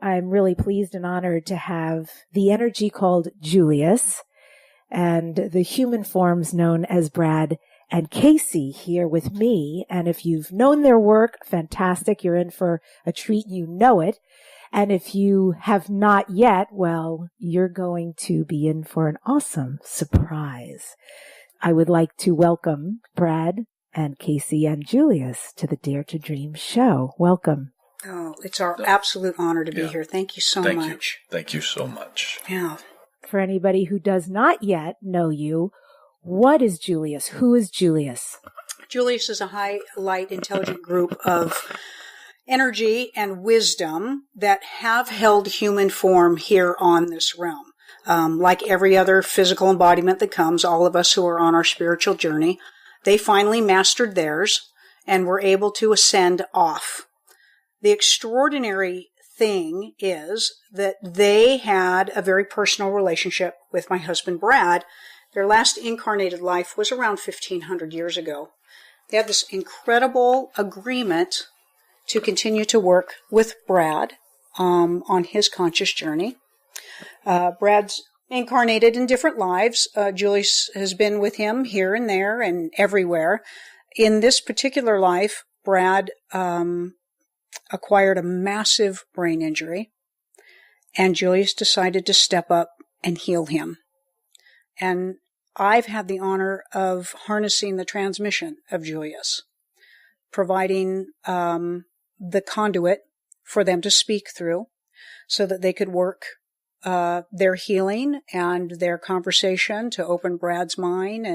I'm really pleased and honored to have the energy called Julius and the human forms known as Brad and Kasey here with me. And if you've known their work, fantastic. You're in for a treat. You know it. And if you have not yet, well, you're going to be in for an awesome surprise. I would like to welcome Brad and Kasey and Julius to the Dare to Dream show. Welcome. Oh, it's our absolute honor to be here. Thank you so much. Thank you so much. Yeah. For anybody who does not yet know you, what is Julius? Who is Julius? Julius is a high light intelligent group of energy and wisdom that have held human form here on this realm. Like every other physical embodiment that comes, all of us who are on our spiritual journey, they finally mastered theirs and were able to ascend off. The extraordinary thing is that they had a very personal relationship with my husband, Brad. Their last incarnated life was around 1,500 years ago. They had this incredible agreement to continue to work with Brad on his conscious journey. Brad's incarnated in different lives. Julius has been with him here and there and everywhere. In this particular life, Brad acquired a massive brain injury, and Julius decided to step up and heal him. And I've had the honor of harnessing the transmission of Julius, providing the conduit for them to speak through so that they could work their healing and their conversation to open Brad's mind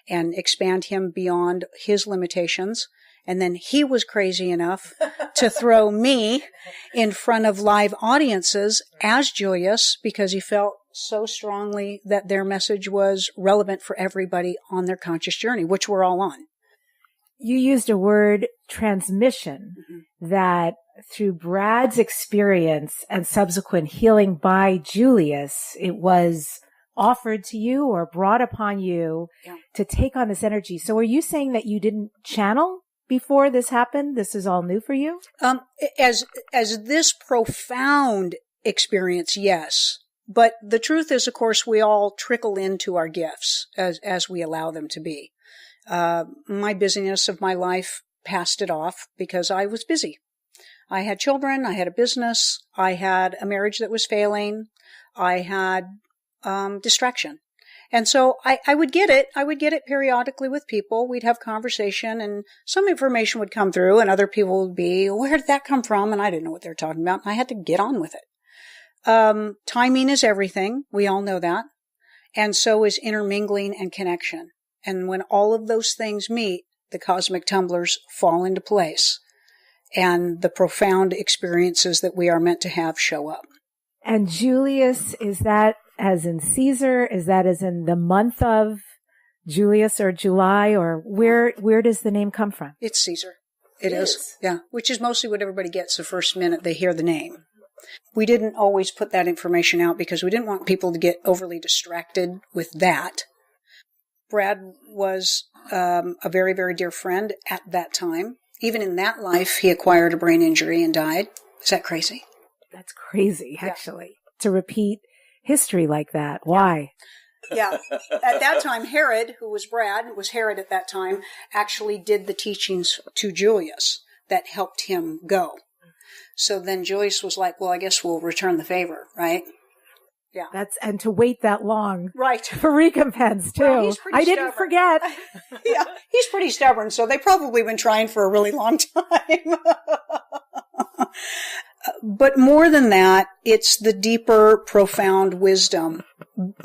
and expand him beyond his limitations. And then he was crazy enough to throw me in front of live audiences as Julius because he felt so strongly that their message was relevant for everybody on their conscious journey, which we're all on. You used a word, transmission, that through Brad's experience and subsequent healing by Julius, it was offered to you or brought upon you to take on this energy. So are you saying that you didn't channel before this happened? This is all new for you? As this profound experience, yes. But the truth is, of course, we all trickle into our gifts as we allow them to be. My busyness of my life passed it off because I was busy. I had children, I had a business, I had a marriage that was failing, I had distraction. And so I would get it. I would get it periodically with people. We'd have conversation and some information would come through and other people would be, where did that come from? And I didn't know what they were talking about. And I had to get on with it. Timing is everything. We all know that. And so is intermingling and connection. And when all of those things meet, the cosmic tumblers fall into place and the profound experiences that we are meant to have show up. And Julius, is that as in Caesar? Is that as in the month of Julius or July? Or where does the name come from? It's Caesar. It is. Yeah. Which is mostly what everybody gets the first minute they hear the name. We didn't always put that information out because we didn't want people to get overly distracted with that. Brad was a very, very dear friend at that time. Even in that life, he acquired a brain injury and died. Is that crazy? That's crazy, actually, to repeat history like that. Why? Yeah. At that time, Herod, who was Brad, was Herod at that time, actually did the teachings to Julius that helped him go. So then Julius was like, well, I guess we'll return the favor, right? Yeah. And to wait that long. Right. For recompense, too. Well, he's pretty didn't forget. Yeah. He's pretty stubborn, so they've probably been trying for a really long time. But more than that, it's the deeper, profound wisdom.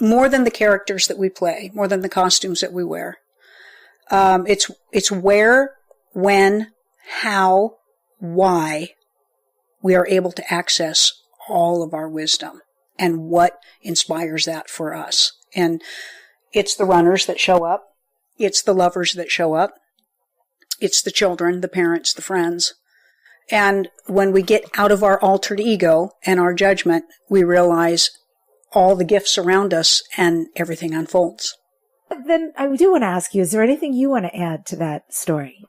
More than the characters that we play, more than the costumes that we wear. It's where, when, how, why we are able to access all of our wisdom and what inspires that for us. And it's the runners that show up. It's the lovers that show up. It's the children, the parents, the friends. And when we get out of our altered ego and our judgment, we realize all the gifts around us and everything unfolds. Then I do want to ask you, is there anything you want to add to that story?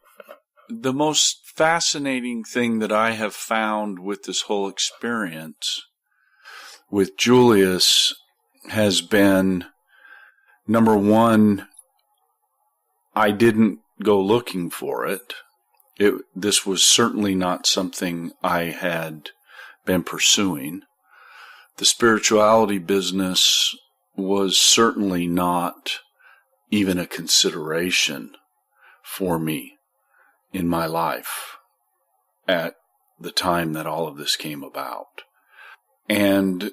The most fascinating thing that I have found with this whole experience with Julius has been, number one, I didn't go looking for it. This was certainly not something I had been pursuing. The spirituality business was certainly not even a consideration for me in my life at the time that all of this came about. And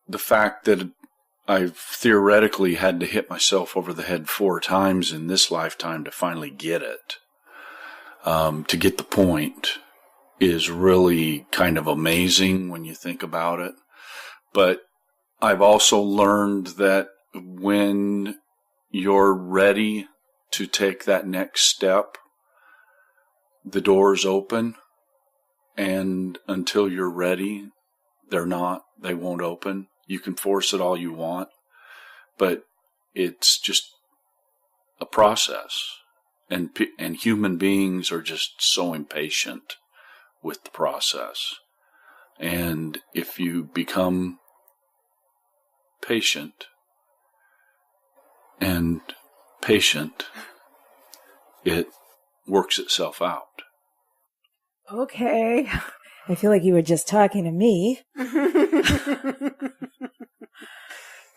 the fact that I've theoretically had to hit myself over the head 4 times in this lifetime to finally get it, to get the point, is really kind of amazing when you think about it. But I've also learned that when you're ready to take that next step, the doors open, and until you're ready, they won't open. You can force it all you want, but it's just a process. And human beings are just so impatient with the process. And if you become patient and patient, it works itself out. Okay. I feel like you were just talking to me.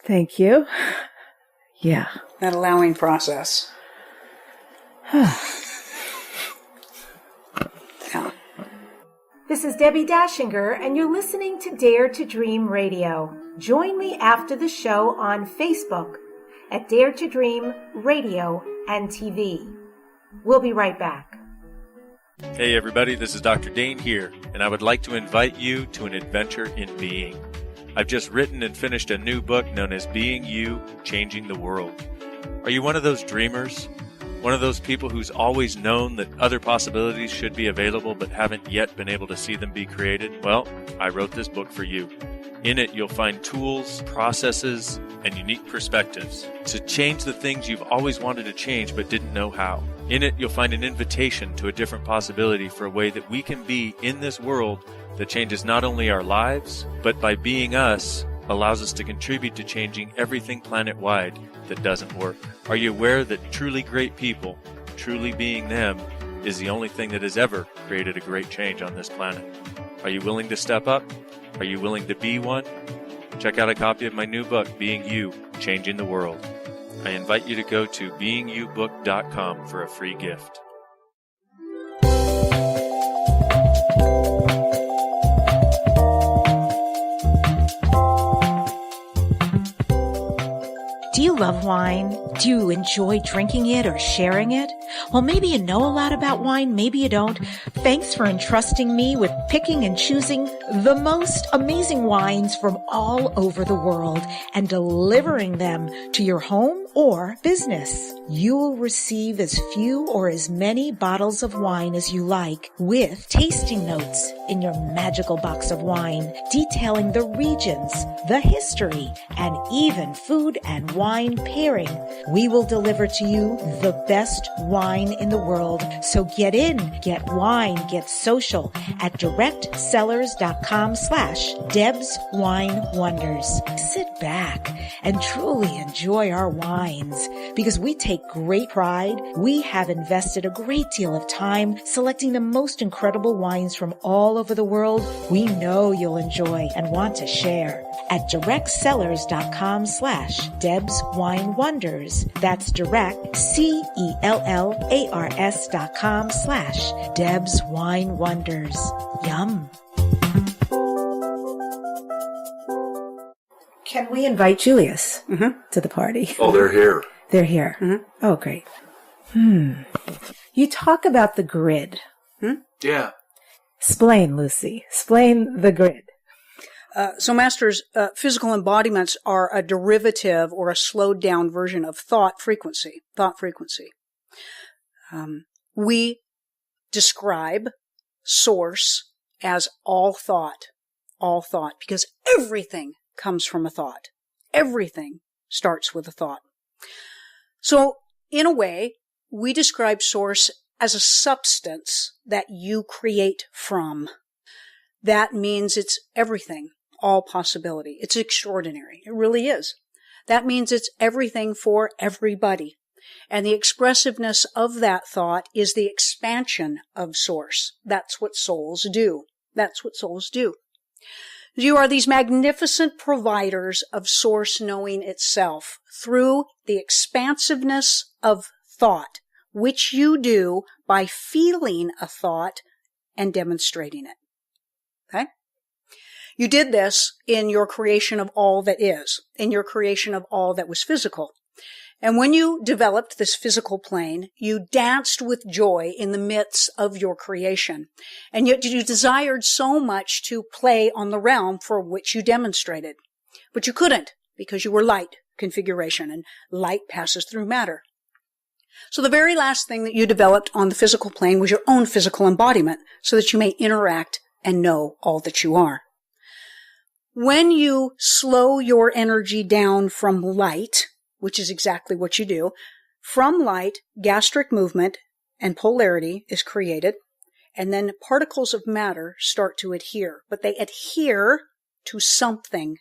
Thank you. Yeah. That allowing process. Yeah. This is Debbi Dachinger, and you're listening to Dare to Dream Radio. Join me after the show on Facebook at Dare to Dream Radio and TV. We'll be right back. Hey everybody, this is Dr. Dane here, and I would like to invite you to an adventure in being. I've just written and finished a new book known as Being You, Changing the World. Are you one of those dreamers? One of those people who's always known that other possibilities should be available but haven't yet been able to see them be created? Well, I wrote this book for you. In it, you'll find tools, processes, and unique perspectives to change the things you've always wanted to change but didn't know how. In it, you'll find an invitation to a different possibility for a way that we can be in this world that changes not only our lives, but by being us, allows us to contribute to changing everything planet-wide that doesn't work. Are you aware that truly great people, truly being them, is the only thing that has ever created a great change on this planet? Are you willing to step up? Are you willing to be one? Check out a copy of my new book, Being You, Changing the World. I invite you to go to beingyoubook.com for a free gift. Do you love wine? Do you enjoy drinking it or sharing it? Well, maybe you know a lot about wine, maybe you don't. Thanks for entrusting me with picking and choosing the most amazing wines from all over the world and delivering them to your home or business. You will receive as few or as many bottles of wine as you like, with tasting notes in your magical box of wine detailing the regions, the history, and even food and wine pairing. We will deliver to you the best wine in the world. So get in, get wine, get social at directsellers.com/Deb's Wine Wonders. Sit back and truly enjoy our wines, because we take great pride. We have invested a great deal of time selecting the most incredible wines from all over the world. We know you'll enjoy and want to share at directsellers.com/Deb's Wine Wonders. That's direct, CELLARS.com/Deb's Wine Wonders. Yum. Can we invite Julius to the party? Oh, they're here. They're here. Mm-hmm. Oh, great. You talk about the grid. Yeah. Explain, Lucy. Explain the grid. So, Masters, physical embodiments are a derivative or a slowed down version of thought frequency. We describe source as all thought, because everything comes from a thought. Everything starts with a thought. So, in a way, we describe source as a substance that you create from. That means it's everything, all possibility. It's extraordinary. It really is. That means it's everything for everybody. And the expressiveness of that thought is the expansion of Source. That's what souls do. That's what souls do. You are these magnificent providers of Source knowing itself through the expansiveness of thought, which you do by feeling a thought and demonstrating it. Okay? You did this in your creation of all that is, in your creation of all that was physical. And when you developed this physical plane, you danced with joy in the midst of your creation. And yet you desired so much to play on the realm for which you demonstrated. But you couldn't because you were light configuration, and light passes through matter. So the very last thing that you developed on the physical plane was your own physical embodiment so that you may interact and know all that you are. When you slow your energy down from light, which is exactly what you do, from light, gastric movement and polarity is created, and then particles of matter start to adhere. But they adhere to something.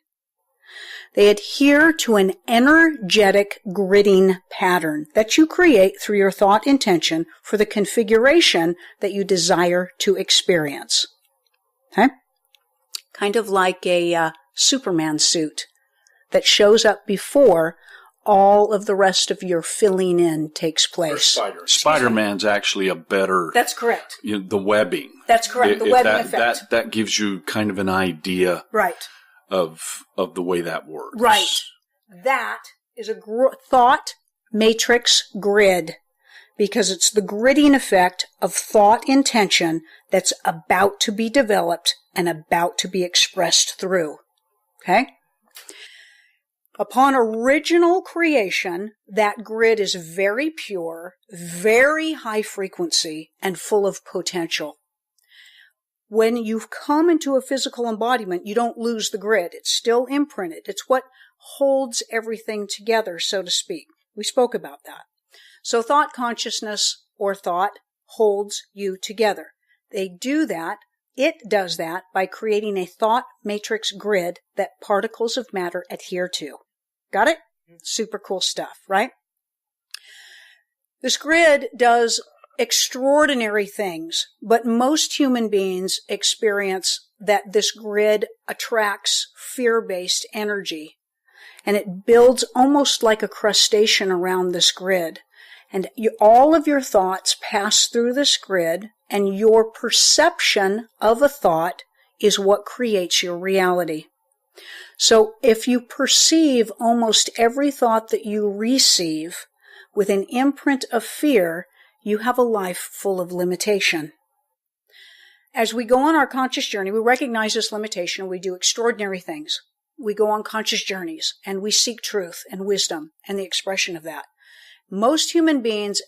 They adhere to an energetic gridding pattern that you create through your thought intention for the configuration that you desire to experience. Okay? Kind of like a Superman suit that shows up before all of the rest of your filling in takes place. Spider-Man's actually a better... That's correct. The webbing. That's correct. The webbing effect. That gives you kind of an idea right. of the way that works. Right. That is a thought matrix grid, because it's the gridding effect of thought intention that's about to be developed and about to be expressed through. Okay? Upon original creation, that grid is very pure, very high frequency, and full of potential. When you've come into a physical embodiment, you don't lose the grid. It's still imprinted. It's what holds everything together, so to speak. We spoke about that. So thought consciousness or thought holds you together. They do that. It does that by creating a thought matrix grid that particles of matter adhere to. Got it? Super cool stuff, right? This grid does extraordinary things, but most human beings experience that this grid attracts fear-based energy, and it builds almost like a crustacean around this grid. And all of your thoughts pass through this grid, and your perception of a thought is what creates your reality. So if you perceive almost every thought that you receive with an imprint of fear, you have a life full of limitation. As we go on our conscious journey, we recognize this limitation and we do extraordinary things. We go on conscious journeys and we seek truth and wisdom and the expression of that. Most human beings,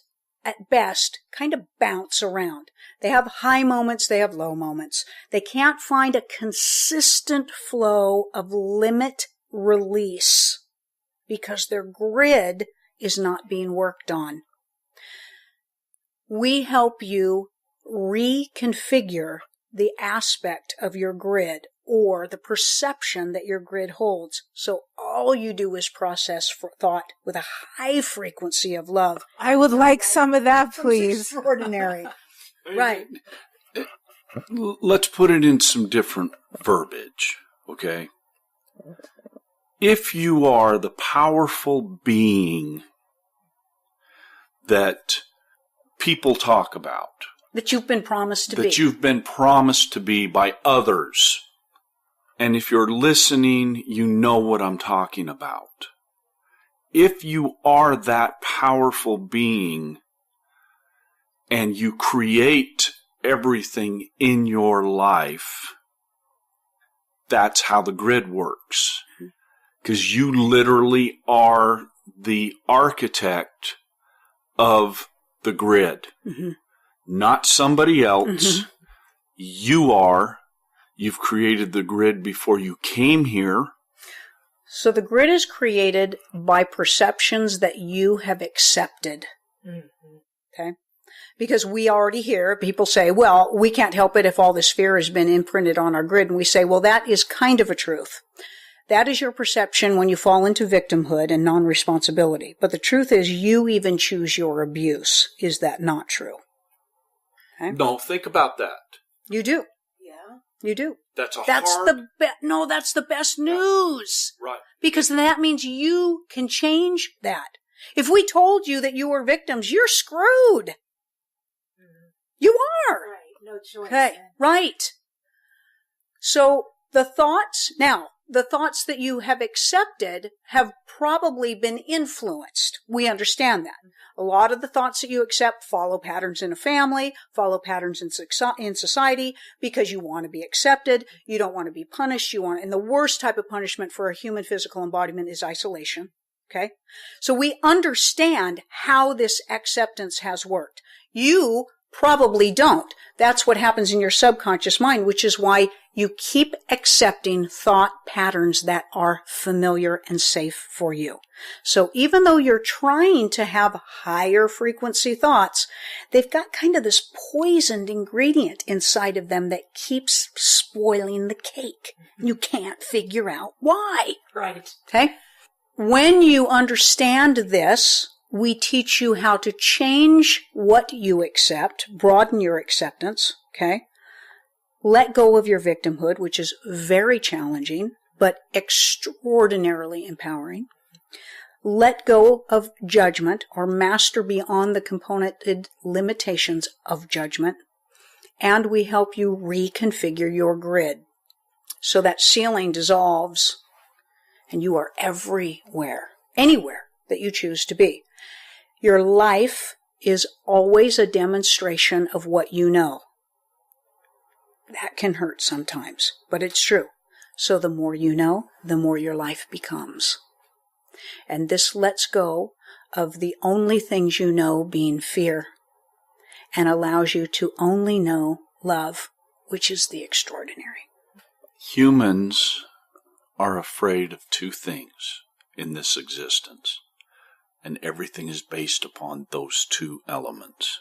at best, kind of bounce around. They have high moments, they have low moments. They can't find a consistent flow of limit release because their grid is not being worked on. We help you reconfigure the aspect of your grid or the perception that your grid holds. So all you do is process for thought with a high frequency of love. I would like some of that, please. It's extraordinary. Right. Let's put it in some different verbiage, okay? If you are the powerful being that people talk about, that you've been promised to be. That you've been promised to be by others. And if you're listening, you know what I'm talking about. If you are that powerful being and you create everything in your life, that's how the grid works. Because you literally are the architect of the grid. Mm-hmm. Not somebody else. Mm-hmm. You are. You've created the grid before you came here. So the grid is created by perceptions that you have accepted. Mm-hmm. Okay? Because we already hear people say, well, we can't help it if all this fear has been imprinted on our grid. And we say, well, that is kind of a truth. That is your perception when you fall into victimhood and non-responsibility. But the truth is you even choose your abuse. Is that not true? Okay? No, think about that. You do. Yeah. You do. That's the best news. Right. Because that means you can change that. If we told you that you were victims, you're screwed. You are. Right. No choice. Okay. Right. So the thoughts that you have accepted have probably been influenced. We understand that. A lot of the thoughts that you accept follow patterns in a family, follow patterns in society, because you want to be accepted. You don't want to be punished. And the worst type of punishment for a human physical embodiment is isolation. Okay. So we understand how this acceptance has worked. You probably don't. That's what happens in your subconscious mind, which is why you keep accepting thought patterns that are familiar and safe for you. So even though you're trying to have higher frequency thoughts, they've got kind of this poisoned ingredient inside of them that keeps spoiling the cake. You can't figure out why. Right. Okay? When you understand this, we teach you how to change what you accept, broaden your acceptance, okay? Let go of your victimhood, which is very challenging, but extraordinarily empowering. Let go of judgment, or master beyond the componented limitations of judgment. And we help you reconfigure your grid so that ceiling dissolves and you are everywhere, anywhere that you choose to be. Your life is always a demonstration of what you know. That can hurt sometimes, but it's true. So the more you know, the more your life becomes. And this lets go of the only things you know being fear and allows you to only know love, which is the extraordinary. Humans are afraid of two things in this existence. And everything is based upon those two elements.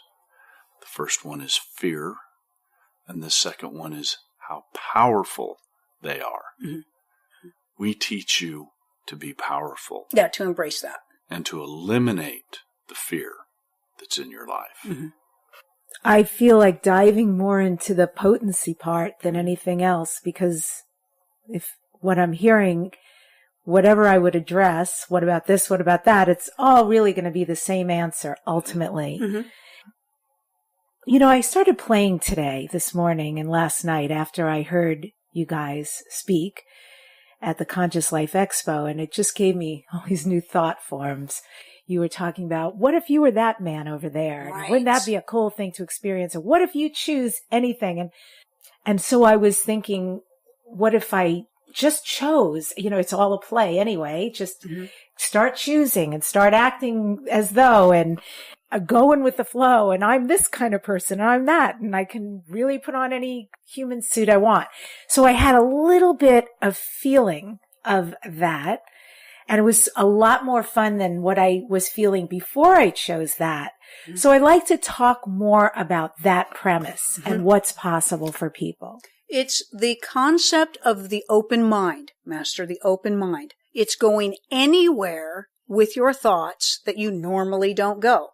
The first one is fear, and the second one is how powerful they are. Mm-hmm. We teach you to be powerful. Yeah, to embrace that. And to eliminate the fear that's in your life. Mm-hmm. I feel like diving more into the potency part than anything else, because if what I'm hearing, whatever I would address, what about this, what about that, it's all really going to be the same answer, ultimately. Mm-hmm. You know, I started playing this morning and last night after I heard you guys speak at the Conscious Life Expo, and it just gave me all these new thought forms. You were talking about, what if you were that man over there? Right. Wouldn't that be a cool thing to experience? Or what if you choose anything? And so I was thinking, what if I just chose, it's all a play anyway, just start choosing and start acting as though and going with the flow. And I'm this kind of person and I'm that, and I can really put on any human suit I want. So I had a little bit of feeling of that. And it was a lot more fun than what I was feeling before I chose that. Mm-hmm. So I'd like to talk more about that premise and what's possible for people. It's the concept of the open mind, Master, the open mind. It's going anywhere with your thoughts that you normally don't go.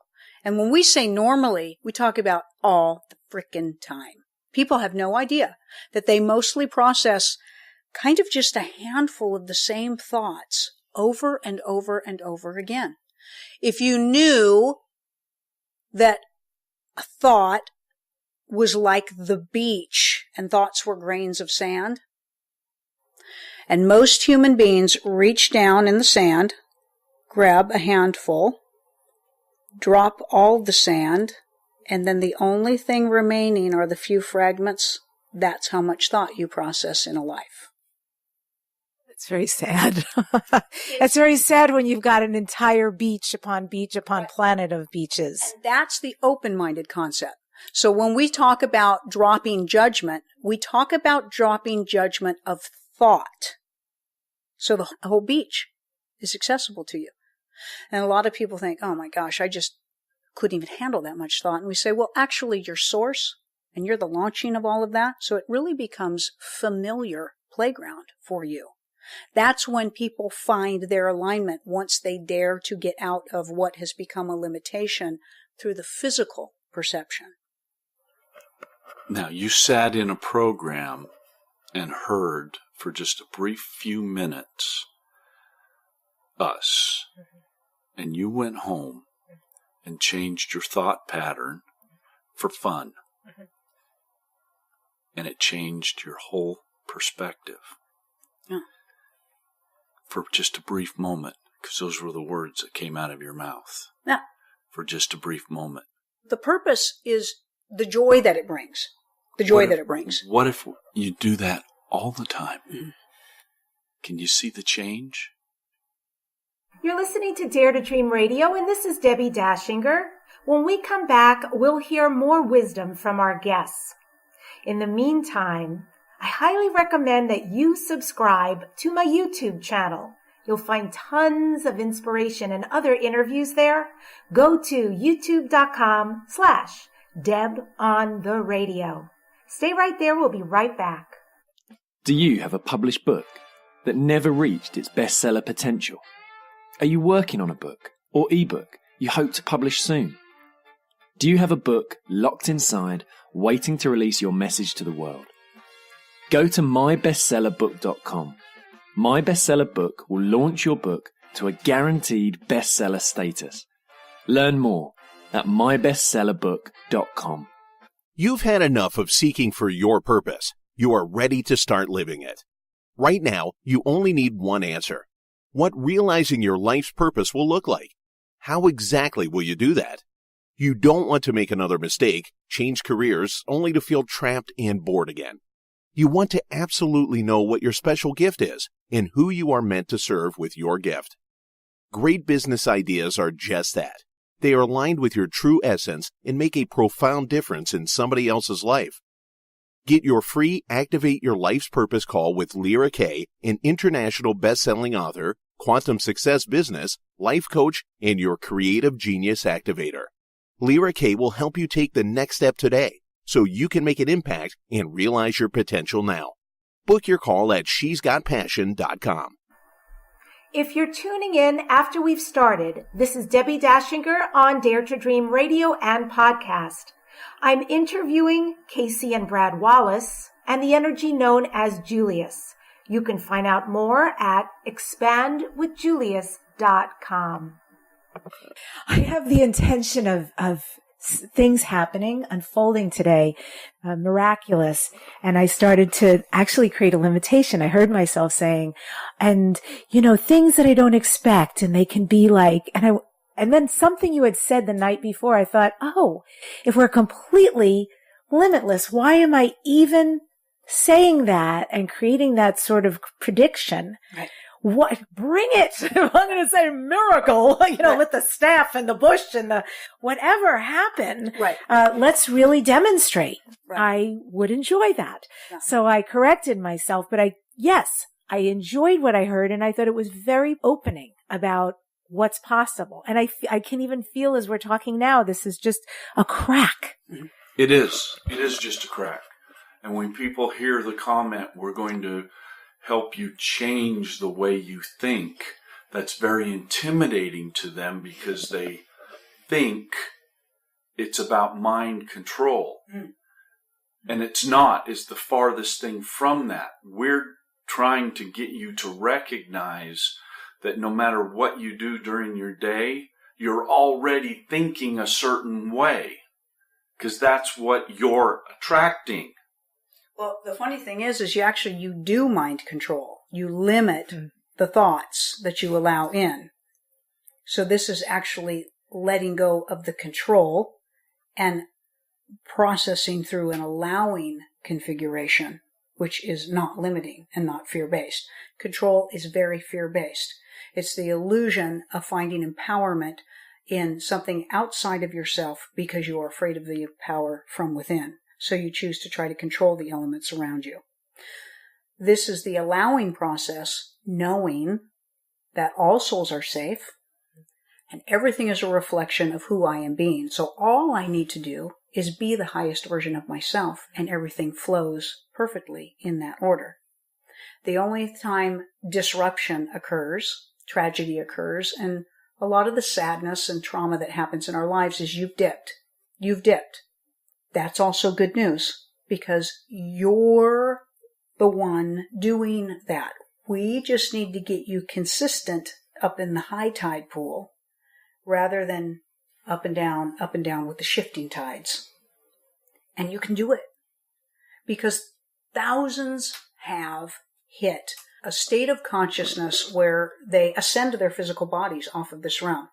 And when we say normally, we talk about all the frickin' time. People have no idea that they mostly process kind of just a handful of the same thoughts over and over and over again. If you knew that a thought was like the beach and thoughts were grains of sand, and most human beings reach down in the sand, grab a handful, drop all the sand, and then the only thing remaining are the few fragments, that's how much thought you process in a life. It's very sad. It's very sad when you've got an entire beach upon planet of beaches. And that's the open-minded concept. So when we talk about dropping judgment, we talk about dropping judgment of thought. So the whole beach is accessible to you. And a lot of people think, oh my gosh, I just couldn't even handle that much thought. And we say, well, actually, you're source, and you're the launching of all of that. So it really becomes familiar playground for you. That's when people find their alignment once they dare to get out of what has become a limitation through the physical perception. Now, you sat in a program and heard for just a brief few minutes us, and you went home and changed your thought pattern for fun. And it changed your whole perspective. Yeah. For just a brief moment, because those were the words that came out of your mouth. Yeah. For just a brief moment. The purpose is the joy that it brings. The joy that it brings. What if you do that all the time? Can you see the change? You're listening to Dare to Dream Radio, and this is Debbi Dachinger. When we come back, we'll hear more wisdom from our guests. In the meantime, I highly recommend that you subscribe to my YouTube channel. You'll find tons of inspiration and other interviews there. Go to youtube.com/DebOnTheRadio. Stay right there. We'll be right back. Do you have a published book that never reached its bestseller potential? Are you working on a book or ebook you hope to publish soon? Do you have a book locked inside, waiting to release your message to the world? Go to mybestsellerbook.com. My Bestseller Book will launch your book to a guaranteed bestseller status. Learn more at mybestsellerbook.com. You've had enough of seeking for your purpose. You are ready to start living it. Right now, you only need one answer. What realizing your life's purpose will look like. How exactly will you do that? You don't want to make another mistake, change careers, only to feel trapped and bored again. You want to absolutely know what your special gift is and who you are meant to serve with your gift. Great business ideas are just that. They are aligned with your true essence and make a profound difference in somebody else's life. Get your free Activate Your Life's Purpose call with Lyra Kay, an international best-selling author, quantum success business, life coach, and your creative genius activator. Lyra Kay will help you take the next step today so you can make an impact and realize your potential now. Book your call at shesgotpassion.com. If you're tuning in after we've started, this is Debbi Dachinger on Dare to Dream Radio and podcast. I'm interviewing Kasey and Brad Wallis and the energy known as Julius. You can find out more at expandwithjulius.com. I have the intention of things happening, unfolding today, miraculous. And I started to actually create a limitation. I heard myself saying, and, things that I don't expect, and they can be like, and then something you had said the night before, I thought, oh, if we're completely limitless, why am I even saying that and creating that sort of prediction? Right. What? Bring it! I'm going to say miracle, let the staff and the bush and the whatever happen. Right. Let's really demonstrate. Right. I would enjoy that. Yeah. So I corrected myself, but I enjoyed what I heard, and I thought it was very opening about what's possible. And I can even feel as we're talking now, this is just a crack. It is. It is just a crack. And when people hear the comment, we're going to help you change the way you think, that's very intimidating to them because they think it's about mind control. And it's not. It's the farthest thing from that. We're trying to get you to recognize that no matter what you do during your day, you're already thinking a certain way because that's what you're attracting. Well, the funny thing is you do mind control. You limit the thoughts that you allow in. So this is actually letting go of the control and processing through an allowing configuration, which is not limiting and not fear-based. Control is very fear-based. It's the illusion of finding empowerment in something outside of yourself because you are afraid of the power from within. So you choose to try to control the elements around you. This is the allowing process, knowing that all souls are safe And everything is a reflection of who I am being. So all I need to do is be the highest version of myself, and everything flows perfectly in that order. The only time disruption occurs, tragedy occurs, and a lot of the sadness and trauma that happens in our lives is you've dipped. You've dipped. That's also good news, because you're the one doing that. We just need to get you consistent up in the high tide pool rather than up and down with the shifting tides. And you can do it, because thousands have hit a state of consciousness where they ascend to their physical bodies off of this realm.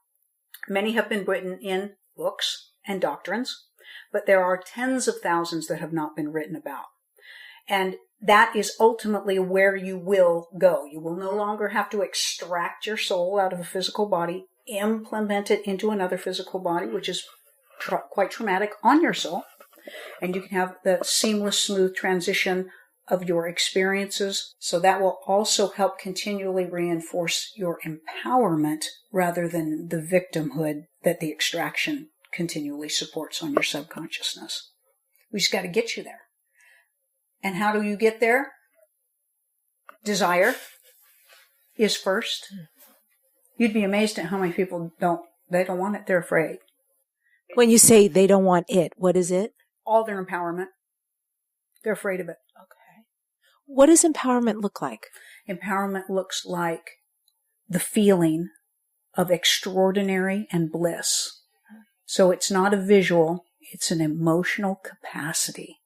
Many have been written in books and doctrines, but there are tens of thousands that have not been written about. And that is ultimately where you will go. You will no longer have to extract your soul out of a physical body, implement it into another physical body, which is quite traumatic on your soul. And you can have the seamless, smooth transition of your experiences. So that will also help continually reinforce your empowerment rather than the victimhood that the extraction continually supports on your subconsciousness. We just got to get you there. And how do you get there? Desire is first. You'd be amazed at how many people don't want it. They're afraid. When you say they don't want it, what is it? All their empowerment. They're afraid of it. Okay. What does empowerment look like? Empowerment looks like the feeling of extraordinary and bliss. So it's not a visual, it's an emotional capacity.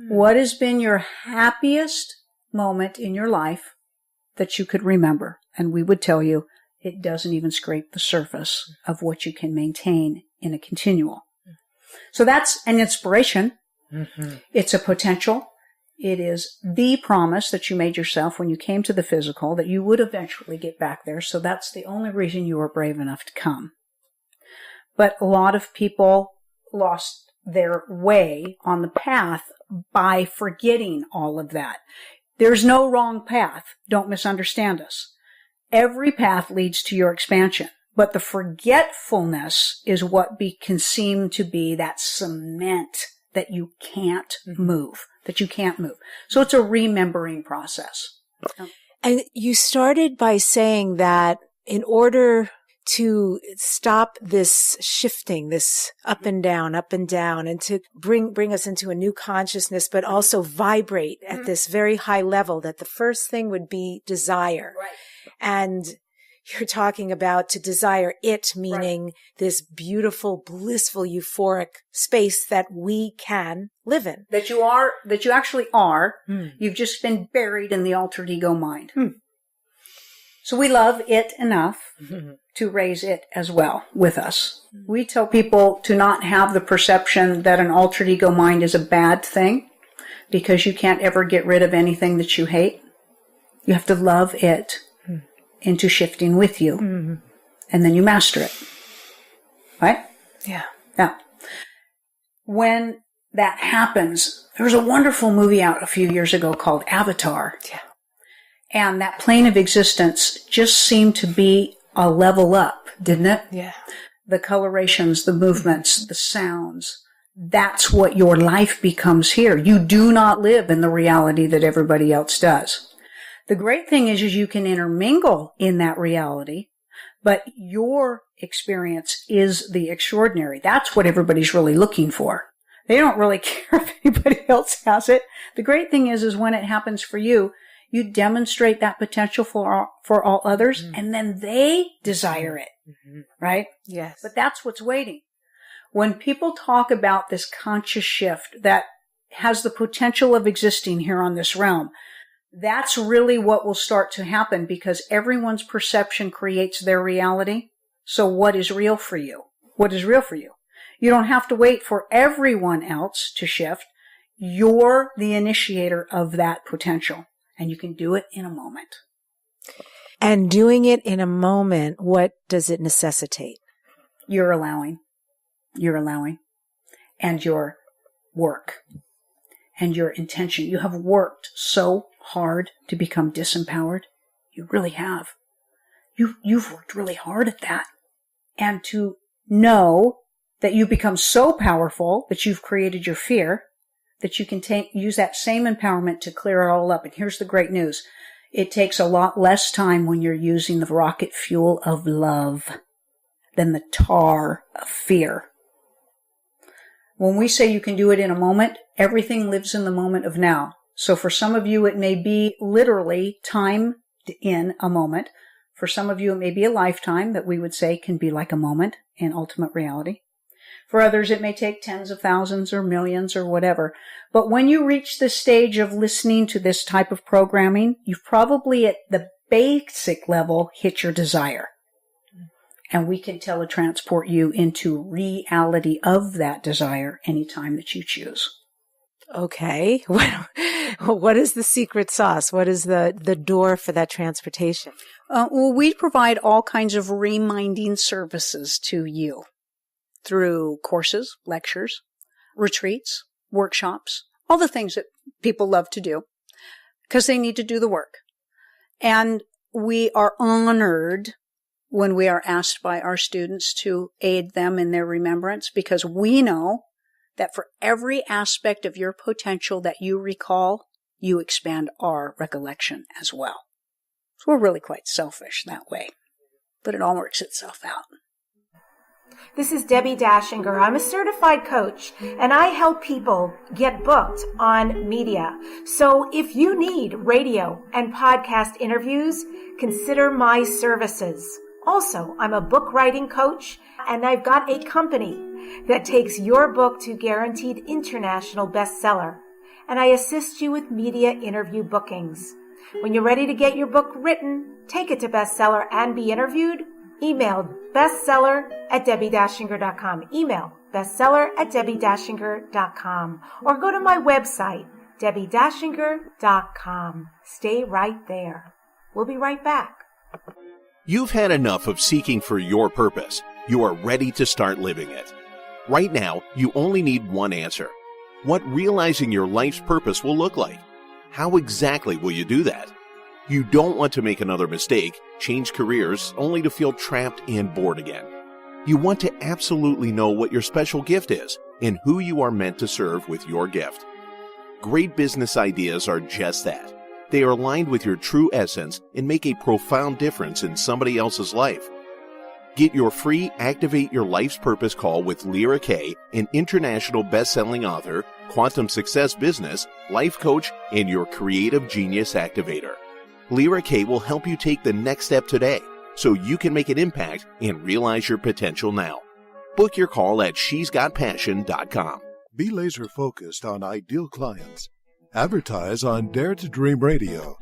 What has been your happiest moment in your life that you could remember? And we would tell you it doesn't even scrape the surface of what you can maintain in a continual. So that's an inspiration. Mm-hmm. It's a potential. It is the promise that you made yourself when you came to the physical that you would eventually get back there. So that's the only reason you were brave enough to come. But a lot of people lost their way on the path by forgetting all of that. There's no wrong path. Don't misunderstand us. Every path leads to your expansion. But the forgetfulness is what can seem to be that cement that you can't move, So it's a remembering process. And you started by saying that in order to stop this shifting, this up and down, and to bring us into a new consciousness, but also vibrate at this very high level, that the first thing would be desire. Right. And you're talking about to desire it, meaning this beautiful, blissful, euphoric space that we can live in. That you actually are. You've just been buried in the altered ego mind. So we love it enough to raise it as well with us. We tell people to not have the perception that an altered ego mind is a bad thing, because you can't ever get rid of anything that you hate. You have to love it into shifting with you. And then you master it. Right? Yeah. Now, when that happens, there was a wonderful movie out a few years ago called Avatar. Yeah. And that plane of existence just seemed to be a level up, didn't it? Yeah. The colorations, the movements, the sounds. That's what your life becomes here. You do not live in the reality that everybody else does. The great thing is you can intermingle in that reality, but your experience is the extraordinary. That's what everybody's really looking for. They don't really care if anybody else has it. The great thing is when it happens for you, you demonstrate that potential for all others, and then they desire it, right? Yes. But that's what's waiting. When people talk about this conscious shift that has the potential of existing here on this realm, that's really what will start to happen, because everyone's perception creates their reality. So what is real for you? What is real for you? You don't have to wait for everyone else to shift. You're the initiator of that potential. And you can do it in a moment. And doing it in a moment, what does it necessitate? You're allowing. And your work. And your intention. You have worked so hard to become disempowered. You really have. You've worked really hard at that. and to know that you become so powerful that you've created your fear, that you can use that same empowerment to clear it all up. And here's the great news. It takes a lot less time when you're using the rocket fuel of love than the tar of fear. When we say you can do it in a moment, everything lives in the moment of now. So for some of you, it may be literally time in a moment. For some of you, it may be a lifetime that we would say can be like a moment in ultimate reality. For others, it may take tens of thousands or millions or whatever. But when you reach the stage of listening to this type of programming, you've probably at the basic level hit your desire. And we can teletransport you into reality of that desire anytime that you choose. Okay. What is the secret sauce? What is the door for that transportation? Well, we provide all kinds of reminding services to you through courses, lectures, retreats, workshops, all the things that people love to do because they need to do the work. And we are honored when we are asked by our students to aid them in their remembrance, because we know that for every aspect of your potential that you recall, you expand our recollection as well. So we're really quite selfish that way, but it all works itself out. This is Debbi Dachinger. I'm a certified coach, and I help people get booked on media. So if you need radio and podcast interviews, consider my services. Also, I'm a book writing coach, and I've got a company that takes your book to guaranteed international bestseller. And I assist you with media interview bookings. When you're ready to get your book written, take it to bestseller, and be interviewed, email bestseller@DebbiDachinger.com. Email bestseller@DebbiDachinger.com. Or go to my website, DebbiDachinger.com. Stay right there. We'll be right back. You've had enough of seeking for your purpose. You are ready to start living it. Right now, you only need one answer. What realizing your life's purpose will look like. How exactly will you do that? You don't want to make another mistake, change careers, only to feel trapped and bored again. You want to absolutely know what your special gift is and who you are meant to serve with your gift. Great business ideas are just that. They are aligned with your true essence and make a profound difference in somebody else's life. Get your free Activate Your Life's Purpose call with Lyra Kay, an international best-selling author, quantum success business, life coach, and your creative genius activator. Lyra Kay will help you take the next step today so you can make an impact and realize your potential now. Book your call at shesgotpassion.com. Be laser focused on ideal clients. Advertise on Dare to Dream Radio.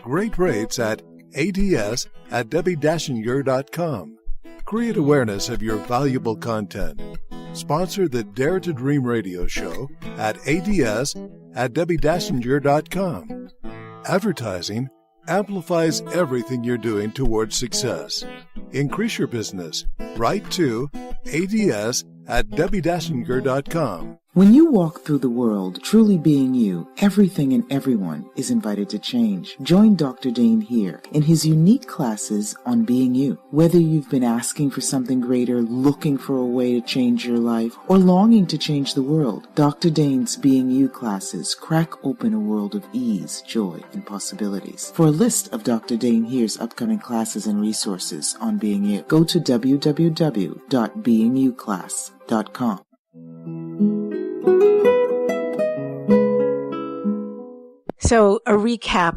Great rates at ads@DebbiDachinger.com. Create awareness of your valuable content. Sponsor the Dare to Dream Radio show at ads@DebbiDachinger.com. Advertising amplifies everything you're doing towards success. Increase your business. Write to ads@DebbiDachinger.com. When you walk through the world truly being you, everything and everyone is invited to change. Join Dr. Dane here in his unique classes on being you. Whether you've been asking for something greater, looking for a way to change your life, or longing to change the world, Dr. Dane's Being You classes crack open a world of ease, joy, and possibilities. For a list of Dr. Dane here's upcoming classes and resources on being you, go to www.beingyouclass.com. So a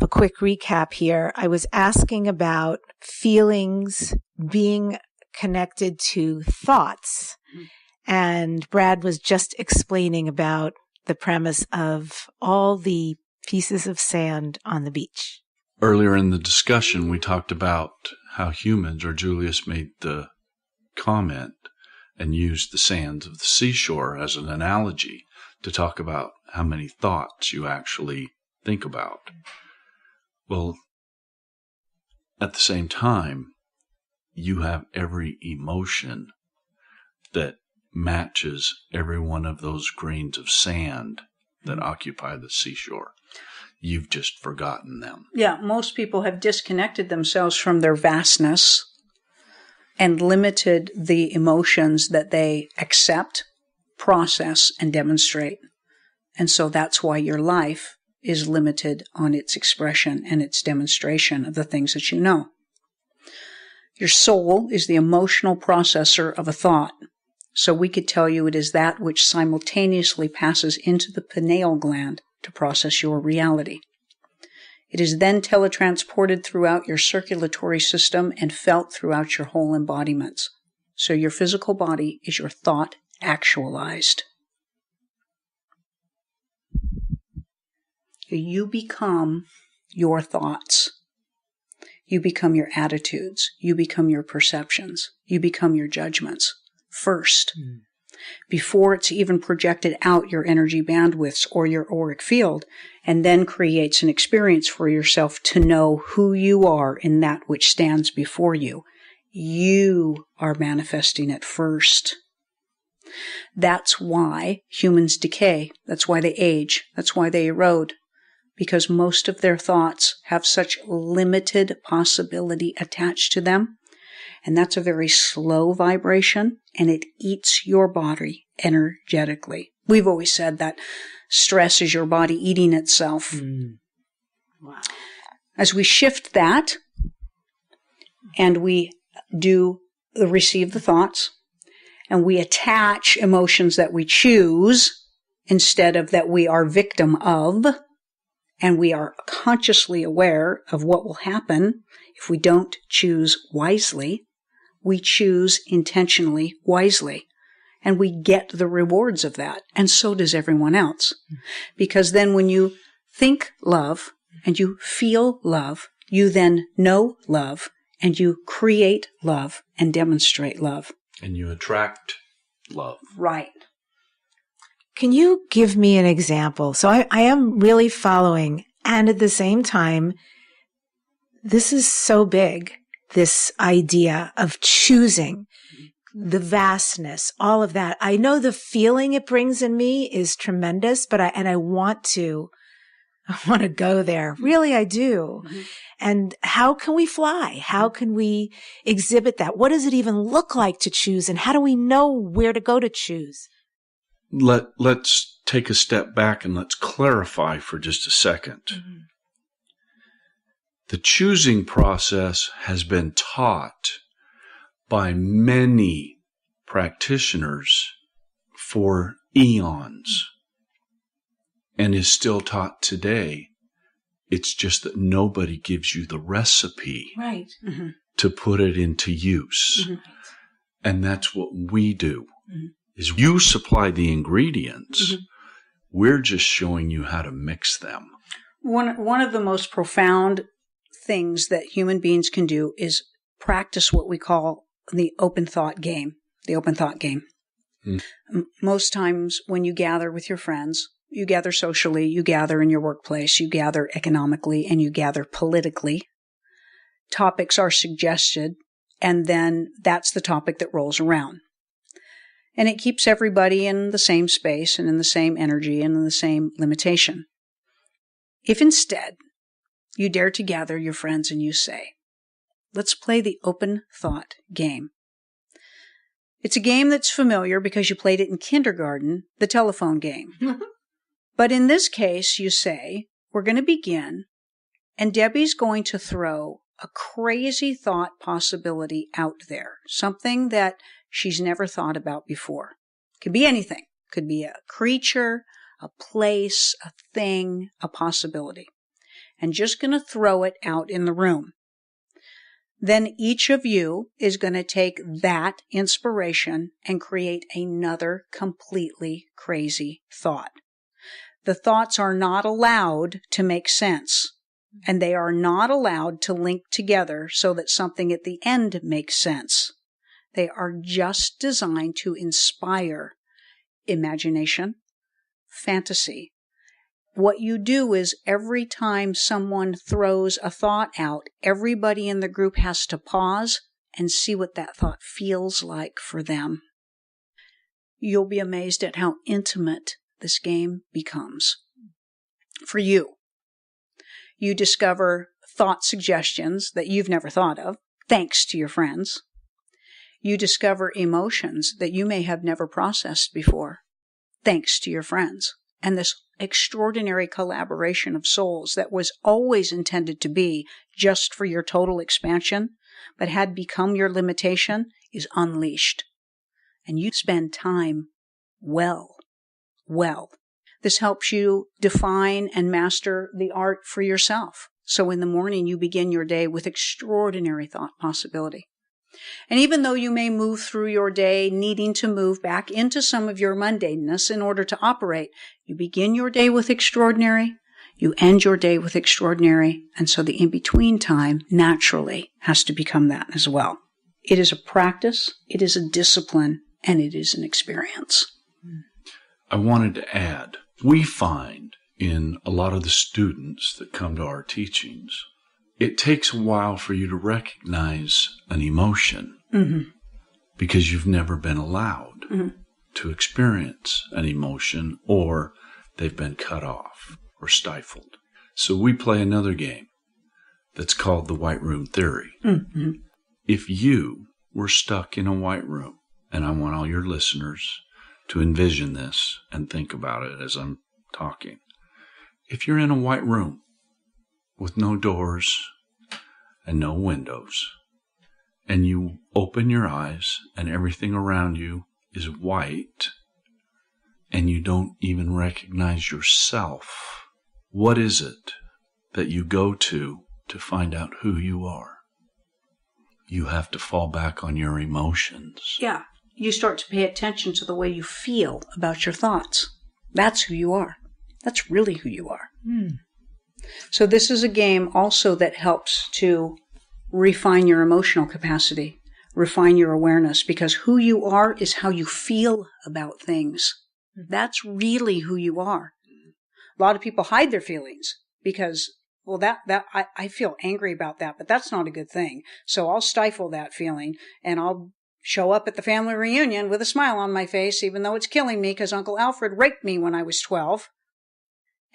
quick recap here. I was asking about feelings being connected to thoughts. And Brad was just explaining about the premise of all the pieces of sand on the beach. Earlier in the discussion, we talked about how humans, or Julius made the comment and used the sands of the seashore as an analogy to talk about how many thoughts you actually think about. Well, at the same time, you have every emotion that matches every one of those grains of sand that occupy the seashore. You've just forgotten them. Yeah, most people have disconnected themselves from their vastness and limited the emotions that they accept, process, and demonstrate. And so that's why your life is limited on its expression and its demonstration of the things that you know. Your soul is the emotional processor of a thought. So we could tell you it is that which simultaneously passes into the pineal gland to process your reality. It is then teletransported throughout your circulatory system and felt throughout your whole embodiments. So your physical body is your thought actualized. You become your thoughts. You become your attitudes. You become your perceptions. You become your judgments first. Before it's even projected out your energy bandwidths or your auric field, and then creates an experience for yourself to know who you are in that which stands before you. You are manifesting it first. That's why humans decay. That's why they age. That's why they erode. Because most of their thoughts have such limited possibility attached to them. And that's a very slow vibration, and it eats your body energetically. We've always said that stress is your body eating itself. Wow. As we shift that, and we do receive the thoughts, and we attach emotions that we choose instead of that we are victim of, and we are consciously aware of what will happen if we don't choose wisely. We choose intentionally, wisely, and we get the rewards of that, and so does everyone else. Because then when you think love and you feel love, you then know love, and you create love and demonstrate love. And you attract love. Right. Can you give me an example? So I am really following, and at the same time, this is so big. This idea of choosing, the vastness, all of that. I know the feeling it brings in me is tremendous, but I want to go there. Really, I do. Mm-hmm. And how can we fly? How can we exhibit that? What does it even look like to choose? And how do we know where to go to choose? Let's take a step back and let's clarify for just a second. Mm-hmm. The choosing process has been taught by many practitioners for eons and is still taught today. It's just that nobody gives you the recipe right. Mm-hmm. to put it into use. Mm-hmm. And that's what we do, is you supply the ingredients. Mm-hmm. We're just showing you how to mix them. One of the most profound things that human beings can do is practice what we call the open thought game. The open thought game. Most times when you gather with your friends, you gather socially, you gather in your workplace, you gather economically, and you gather politically. Topics are suggested, and then that's the topic that rolls around. And it keeps everybody in the same space and in the same energy and in the same limitation. If instead you dare to gather your friends and you say, let's play the open thought game. It's a game that's familiar because you played it in kindergarten, the telephone game. But in this case, you say, we're going to begin, and Debbie's going to throw a crazy thought possibility out there, something that she's never thought about before. Could be anything. Could be a creature, a place, a thing, a possibility. And just going to throw it out in the room. Then each of you is going to take that inspiration and create another completely crazy thought. The thoughts are not allowed to make sense, and they are not allowed to link together so that something at the end makes sense. They are just designed to inspire imagination, fantasy. What you do is every time someone throws a thought out, everybody in the group has to pause and see what that thought feels like for them. You'll be amazed at how intimate this game becomes. For you, you discover thought suggestions that you've never thought of, thanks to your friends. you discover emotions that you may have never processed before, thanks to your friends. And this extraordinary collaboration of souls that was always intended to be just for your total expansion, but had become your limitation, is unleashed. And you spend time well. This helps you define and master the art for yourself. So in the morning, you begin your day with extraordinary thought possibility. And even though you may move through your day needing to move back into some of your mundaneness in order to operate, you begin your day with extraordinary, you end your day with extraordinary, and so the in-between time naturally has to become that as well. It is a practice, it is a discipline, and it is an experience. I wanted to add, we find in a lot of the students that come to our teachings, it takes a while for you to recognize an emotion because you've never been allowed to experience an emotion, or they've been cut off or stifled. So we play another game that's called the white room theory. If you were stuck in a white room, and I want all your listeners to envision this and think about it as I'm talking. If you're in a white room with no doors and no windows, and you open your eyes and everything around you is white, and you don't even recognize yourself, what is it that you go to find out who you are? You have to fall back on your emotions. Yeah. You start to pay attention to the way you feel about your thoughts. That's who you are. That's really who you are. So this is a game also that helps to refine your emotional capacity, refine your awareness, because who you are is how you feel about things. That's really who you are. A lot of people hide their feelings because, well, I feel angry about that, but that's not a good thing. So I'll stifle that feeling and I'll show up at the family reunion with a smile on my face, even though it's killing me because Uncle Alfred raped me when I was 12.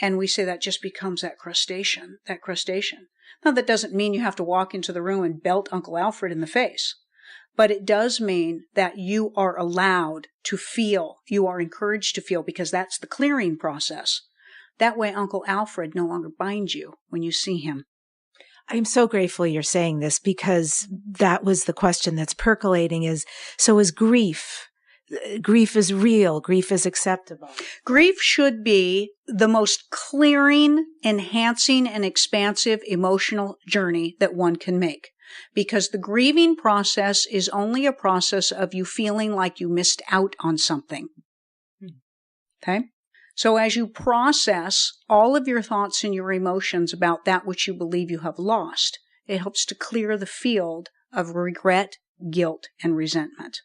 And we say that just becomes that crustacean. Now, that doesn't mean you have to walk into the room and belt Uncle Alfred in the face. But it does mean that you are allowed to feel. You are encouraged to feel, because that's the clearing process. That way, Uncle Alfred no longer binds you when you see him. I'm so grateful you're saying this, because that was the question that's percolating is grief? Grief is real. Grief is acceptable. Grief should be the most clearing, enhancing, and expansive emotional journey that one can make. Because the grieving process is only a process of you feeling like you missed out on something. Okay? So as you process all of your thoughts and your emotions about that which you believe you have lost, it helps to clear the field of regret, guilt, and resentment.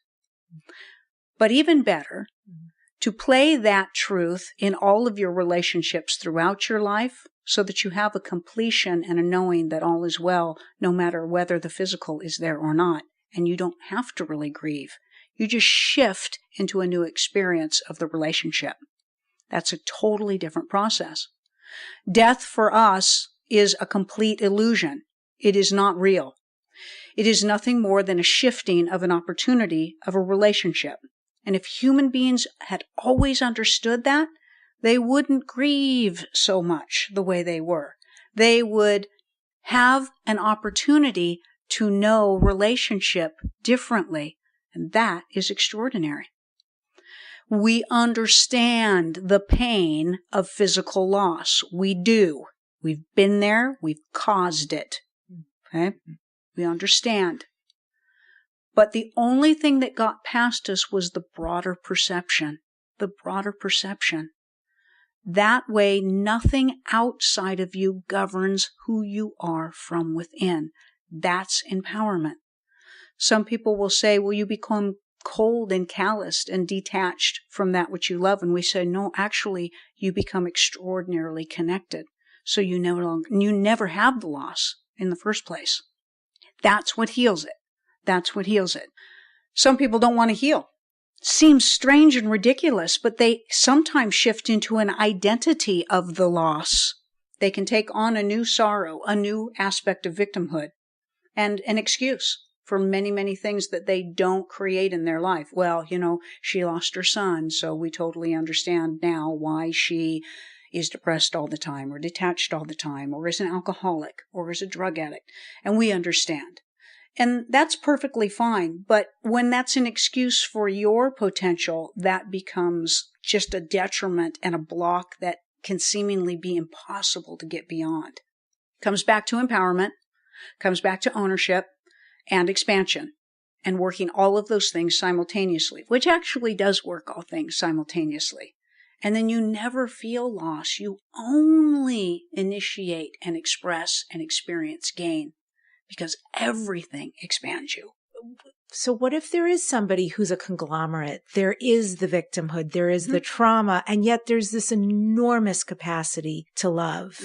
But even better, to play that truth in all of your relationships throughout your life so that you have a completion and a knowing that all is well, no matter whether the physical is there or not. And you don't have to really grieve. You just shift into a new experience of the relationship. That's a totally different process. Death for us is a complete illusion. It is not real. It is nothing more than a shifting of an opportunity of a relationship. And if human beings had always understood that, they wouldn't grieve so much the way they were. They would have an opportunity to know relationship differently. And that is extraordinary. We understand the pain of physical loss. We do. We've been there. We've caused it. Okay? We understand. But the only thing that got past us was the broader perception. The broader perception. That way, nothing outside of you governs who you are from within. That's empowerment. Some people will say, well, you become cold and calloused and detached from that which you love. And we say, no, actually, you become extraordinarily connected. So you never have the loss in the first place. That's what heals it. That's what heals it. Some people don't want to heal. Seems strange and ridiculous, but they sometimes shift into an identity of the loss. They can take on a new sorrow, a new aspect of victimhood, and an excuse for many, many things that they don't create in their life. Well, she lost her son, so we totally understand now why she is depressed all the time, or detached all the time, or is an alcoholic, or is a drug addict. And we understand. And that's perfectly fine. But when that's an excuse for your potential, that becomes just a detriment and a block that can seemingly be impossible to get beyond. Comes back to empowerment, comes back to ownership and expansion, and working all of those things simultaneously, which actually does work all things simultaneously. And then you never feel loss. You only initiate and express and experience gain, because everything expands you. So what if there is somebody who's a conglomerate? There is the victimhood, there is the trauma, and yet there's this enormous capacity to love.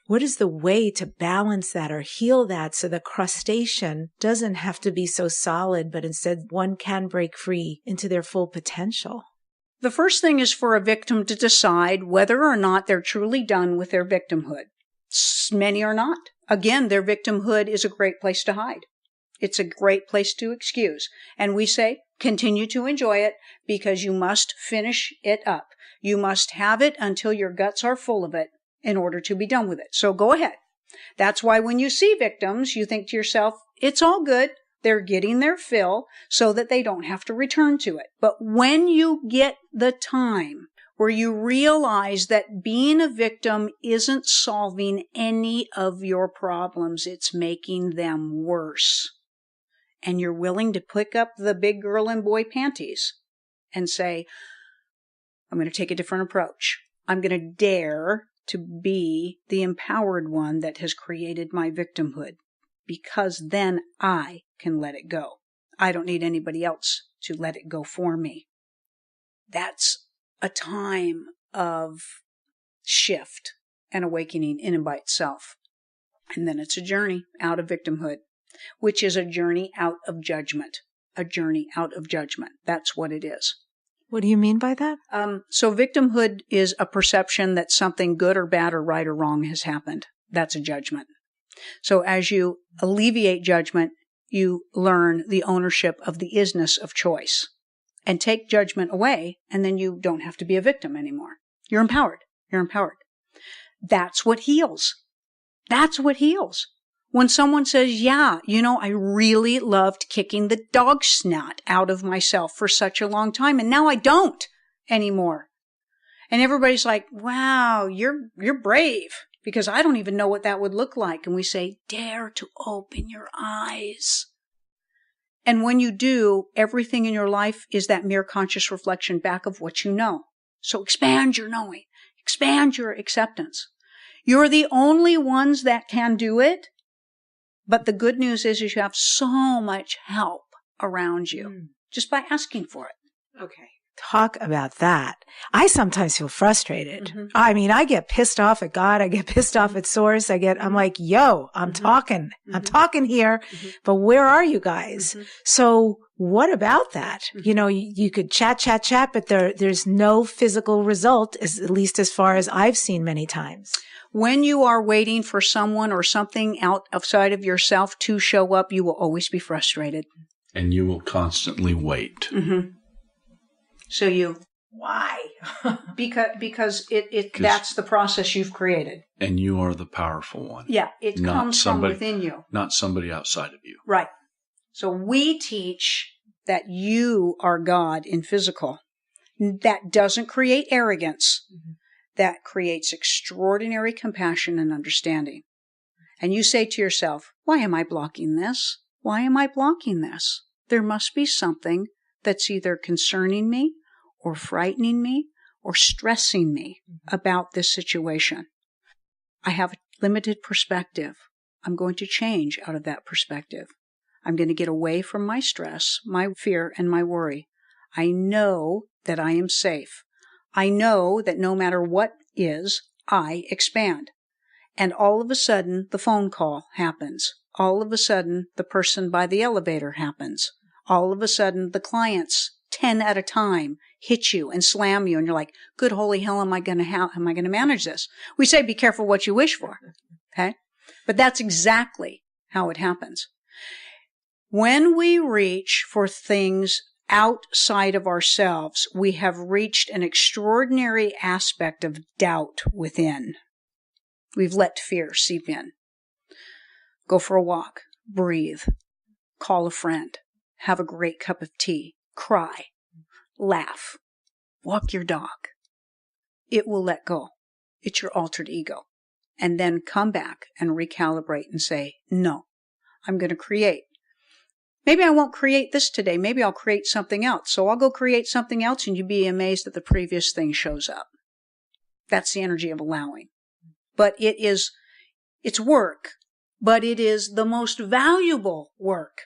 What is the way to balance that or heal that so the crustacean doesn't have to be so solid, but instead one can break free into their full potential? The first thing is for a victim to decide whether or not they're truly done with their victimhood. Many are not. Again, their victimhood is a great place to hide. It's a great place to excuse. And we say, continue to enjoy it, because you must finish it up. You must have it until your guts are full of it in order to be done with it. So go ahead. That's why when you see victims, you think to yourself, it's all good. They're getting their fill so that they don't have to return to it. But when you get the time where you realize that being a victim isn't solving any of your problems, it's making them worse, and you're willing to pick up the big girl and boy panties and say, I'm going to take a different approach. I'm going to dare to be the empowered one that has created my victimhood, because then I can let it go. I don't need anybody else to let it go for me. That's a time of shift and awakening in and by itself. And then it's a journey out of victimhood, which is a journey out of judgment. A journey out of judgment. That's what it is. What do you mean by that? So victimhood is a perception that something good or bad or right or wrong has happened. That's a judgment. So as you alleviate judgment, you learn the ownership of the isness of choice and take judgment away, and then you don't have to be a victim anymore. You're empowered. You're empowered. That's what heals. That's what heals. When someone says, yeah, I really loved kicking the dog snot out of myself for such a long time, and now I don't anymore. And everybody's like, wow, you're brave, because I don't even know what that would look like. And we say, dare to open your eyes. And when you do, everything in your life is that mere conscious reflection back of what you know. So expand your knowing, expand your acceptance. You're the only ones that can do it. But the good news is you have so much help around you just by asking for it. Okay. Talk about that. I sometimes feel frustrated. I mean, I get pissed off at God. I get pissed off at Source. I'm like, yo, I'm talking here, but where are you guys? So what about that? You could chat, but there's no physical result, at least as far as I've seen many times. When you are waiting for someone or something outside of yourself to show up, you will always be frustrated. And you will constantly wait. So why? because that's the process you've created. And you are the powerful one. Yeah, it comes from within you. Not somebody outside of you. Right. So we teach that you are God in physical. That doesn't create arrogance. That creates extraordinary compassion and understanding. And you say to yourself, why am I blocking this? Why am I blocking this? There must be something that's either concerning me or frightening me or stressing me about this situation. I have a limited perspective. I'm going to change out of that perspective. I'm going to get away from my stress, my fear, and my worry. I know that I am safe. I know that no matter what is, I expand. And all of a sudden, the phone call happens. All of a sudden, the person by the elevator happens. All of a sudden, the clients, 10 at a time, hit you and slam you, and you're like, good holy hell, am I going to manage this? We say, be careful what you wish for. Okay? But that's exactly how it happens. When we reach for things outside of ourselves, we have reached an extraordinary aspect of doubt within. We've let fear seep in. Go for a walk, breathe, call a friend, have a great cup of tea, cry, laugh, walk your dog. It will let go. It's your altered ego. And then come back and recalibrate and say, no, I'm going to create. Maybe I won't create this today. Maybe I'll create something else. So I'll go create something else and you'll be amazed that the previous thing shows up. That's the energy of allowing. But it's work, but it is the most valuable work.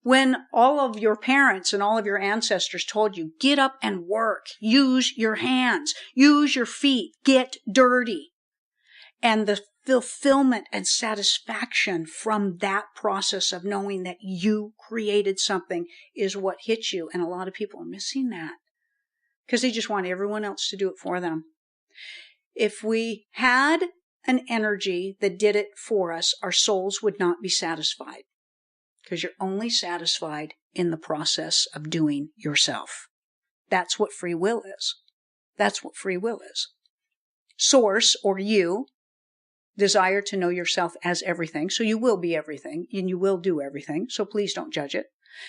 When all of your parents and all of your ancestors told you, get up and work, use your hands, use your feet, get dirty. And the fulfillment and satisfaction from that process of knowing that you created something is what hits you. And a lot of people are missing that because they just want everyone else to do it for them. If we had an energy that did it for us, our souls would not be satisfied because you're only satisfied in the process of doing yourself. That's what free will is. That's what free will is. Source, or you, desire to know yourself as everything, so you will be everything, and you will do everything, so please don't judge it,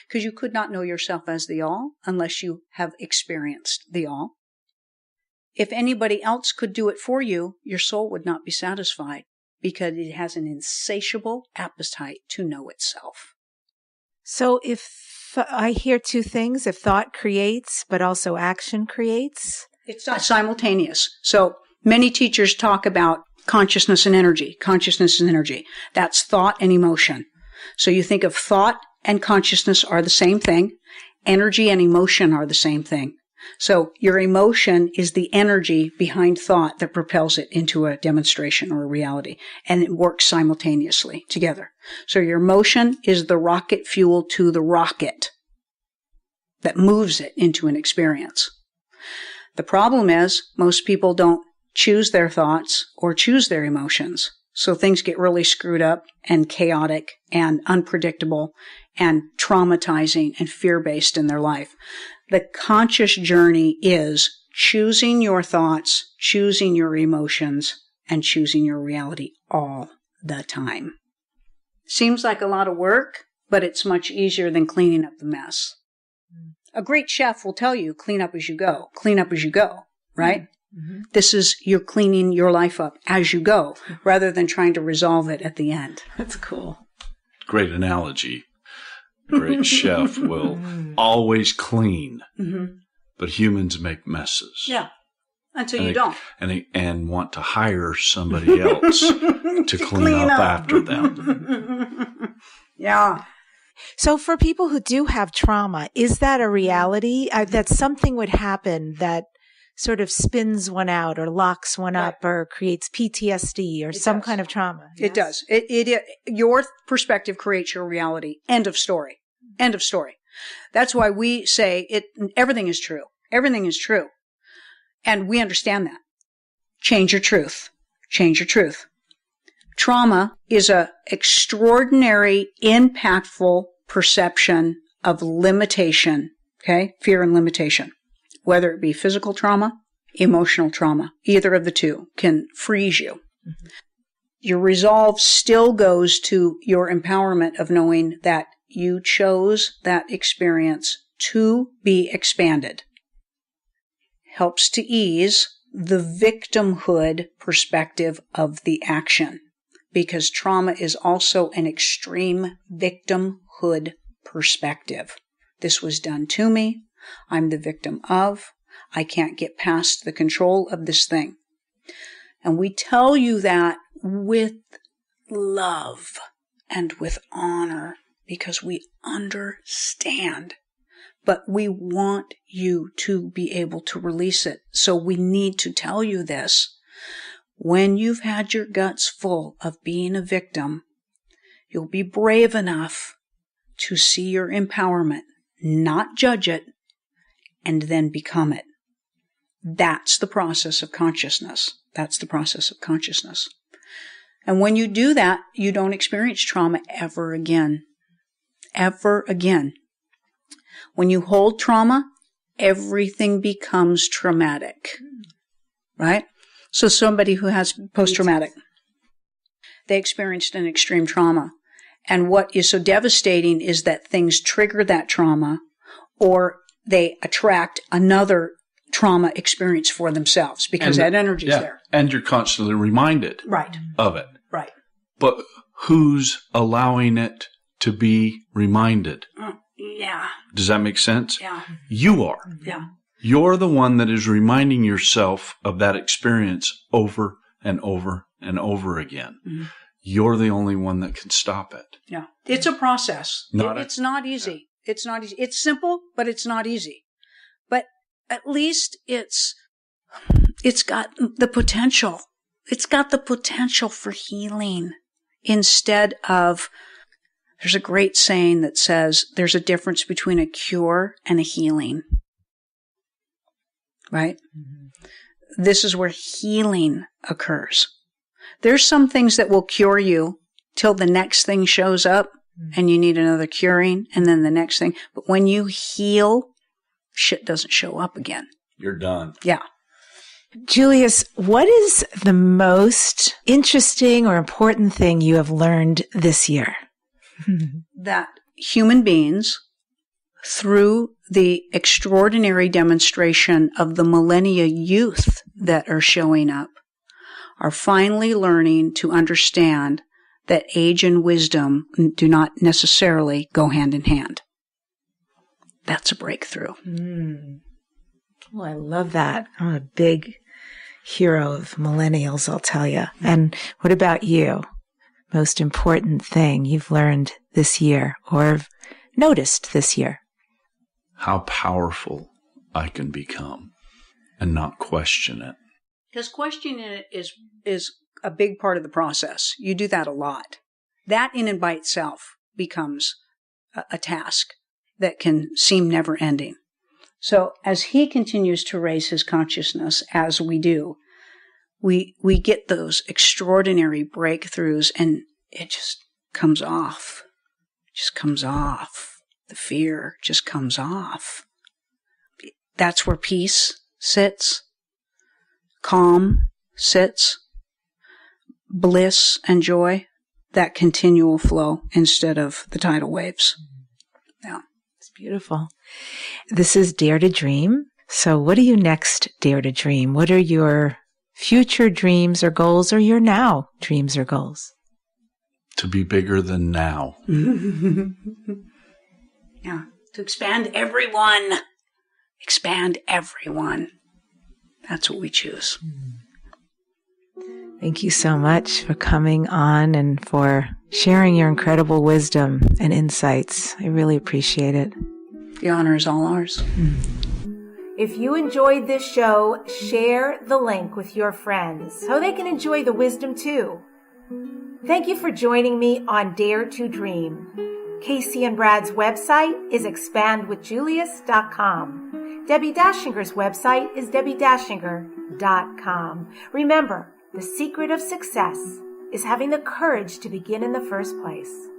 because you could not know yourself as the all unless you have experienced the all. If anybody else could do it for you, your soul would not be satisfied, because it has an insatiable appetite to know itself. So if I hear two things, if thought creates, but also action creates? It's not simultaneous. So many teachers talk about consciousness and energy. Consciousness and energy. That's thought and emotion. So you think of thought and consciousness are the same thing. Energy and emotion are the same thing. So your emotion is the energy behind thought that propels it into a demonstration or a reality. And it works simultaneously together. So your emotion is the rocket fuel to the rocket that moves it into an experience. The problem is most people don't choose their thoughts or choose their emotions. So things get really screwed up and chaotic and unpredictable and traumatizing and fear-based in their life. The conscious journey is choosing your thoughts, choosing your emotions, and choosing your reality all the time. Seems like a lot of work, but it's much easier than cleaning up the mess. A great chef will tell you, clean up as you go, right? Mm-hmm. This is you're cleaning your life up as you go, rather than trying to resolve it at the end. That's cool. Great analogy. A great chef will always clean, but humans make messes. Yeah, until you don't. And want to hire somebody else to clean up after them. Yeah. So for people who do have trauma, is that a reality? That something would happen that sort of spins one out or locks one up or creates PTSD or some kind of trauma? Yes? It does. Your perspective creates your reality. End of story. End of story. That's why we say everything is true. Everything is true. And we understand that. Change your truth. Change your truth. Trauma is an extraordinary, impactful perception of limitation. Okay? Fear and limitation. Whether it be physical trauma, emotional trauma, either of the two can freeze you. Mm-hmm. Your resolve still goes to your empowerment of knowing that you chose that experience to be expanded. Helps to ease the victimhood perspective of the action, because trauma is also an extreme victimhood perspective. This was done to me. I'm the victim of. I can't get past the control of this thing. And we tell you that with love and with honor because we understand. But we want you to be able to release it. So we need to tell you this. When you've had your guts full of being a victim, you'll be brave enough to see your empowerment, not judge it, and then become it. That's the process of consciousness. That's the process of consciousness. And when you do that, you don't experience trauma ever again. ever again. When you hold trauma, everything becomes traumatic, right? So somebody who has post-traumatic, they experienced an extreme trauma. And what is so devastating is that things trigger that trauma, or they attract another trauma experience for themselves because that energy's there. And you're constantly reminded of it. Right. But who's allowing it to be reminded? Yeah. Does that make sense? Yeah. You are. Yeah. You're the one that is reminding yourself of that experience over and over and over again. Mm-hmm. You're the only one that can stop it. Yeah. It's a process. It's not easy. Yeah. It's not easy. It's simple, but it's not easy. But at least it's got the potential. It's got the potential for healing instead of, there's a great saying that says there's a difference between a cure and a healing. Right? Mm-hmm. This is where healing occurs. There's some things that will cure you till the next thing shows up and you need another curing and then the next thing. But when you heal, shit doesn't show up again. You're done. Yeah. Julius, what is the most interesting or important thing you have learned this year? That human beings, through the extraordinary demonstration of the millennia youth that are showing up, are finally learning to understand that age and wisdom do not necessarily go hand in hand. That's a breakthrough. Oh, I love that. I'm a big hero of millennials, I'll tell you. And what about you? Most important thing you've learned this year or noticed this year? How powerful I can become and not question it. Because questioning it is a big part of the process. You do that a lot. That in and by itself becomes a task that can seem never ending. So as he continues to raise his consciousness, as we do, we get those extraordinary breakthroughs and it just comes off. It just comes off. The fear just comes off. That's where peace sits. Calm sits. Bliss and joy, that continual flow instead of the tidal waves. Yeah. It's beautiful. This is Dare to Dream. So what do you next dare to dream? What are your future dreams or goals or your now dreams or goals? To be bigger than now. Yeah. To expand everyone. Expand everyone. That's what we choose. Thank you so much for coming on and for sharing your incredible wisdom and insights. I really appreciate it. The honor is all ours. If you enjoyed this show, share the link with your friends so they can enjoy the wisdom too. Thank you for joining me on Dare to Dream. Kasey and Brad's website is expandwithjulius.com. Debbi Dachinger's website is debbidachinger.com. Remember, the secret of success is having the courage to begin in the first place.